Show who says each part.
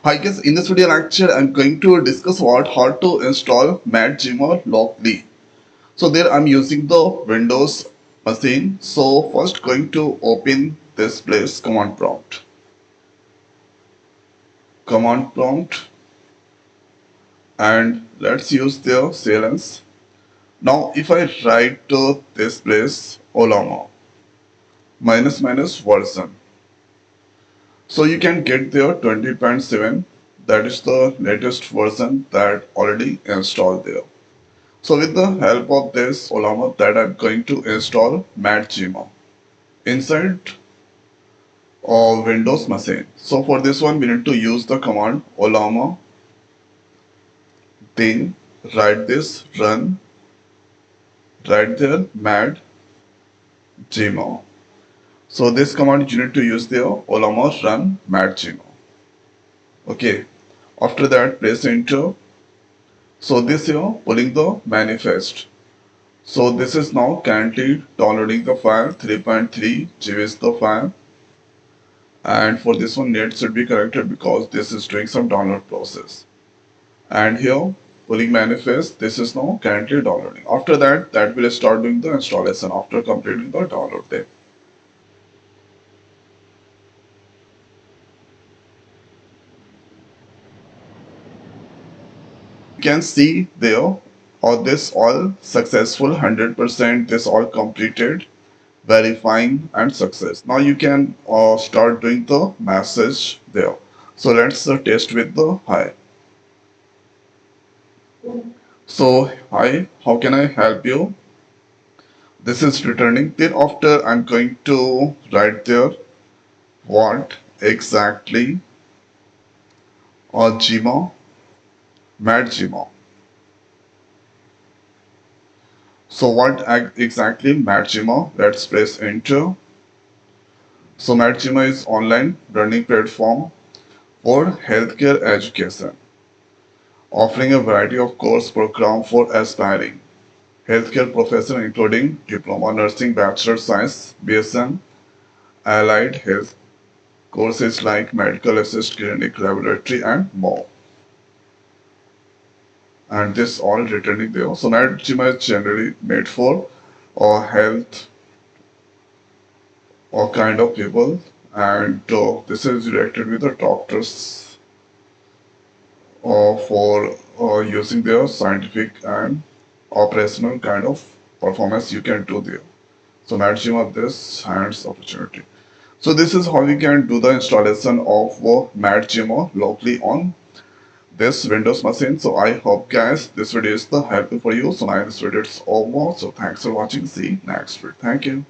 Speaker 1: Hi guys, in this video lecture I'm going to discuss about how to install MedGemma locally. So there I'm using the Windows machine. So first going to open this place command prompt and let's use the CLS. Now if I write to this place Olama minus version, so you can get there 20.7. That is the latest version that already installed there. So with the help of this Olama that I'm going to install MedGemma inside Windows machine. So for this one we need to use the command Olama, then write this run right there MedGemma. So this command you need to use there Olama run MedGemma. Okay. After that press enter. So this here pulling the manifest. So this is now currently downloading the file 3.3 GB is the file. And for this one net should be corrected because this is doing some download process. And here pulling manifest, this is now currently downloading. After that will start doing the installation after completing the download there. You can see there this all successful 100%, this all completed, verifying and success. Now you can start doing the message there. So let's test with the hi. So hi, how can I help you? This is returning. Then after I'm going to write there what exactly or Gma, MedGemma. So what exactly MedGemma? Let's press enter. So MedGemma is online learning platform for healthcare education, offering a variety of course program for aspiring healthcare professionals including diploma, nursing, bachelor science, BSN, allied health courses like medical assist, clinic, laboratory, and more. And this all returning there. So MedGemma is generally made for health or kind of people, and this is directed with the doctors for using their scientific and operational kind of performance you can do there. So MedGemma this hands opportunity. So this is how we can do the installation of MedGemma locally on this Windows machine. So I hope guys this video is the helpful for you. So now this video is over. So thanks for watching. See you next video. Thank you.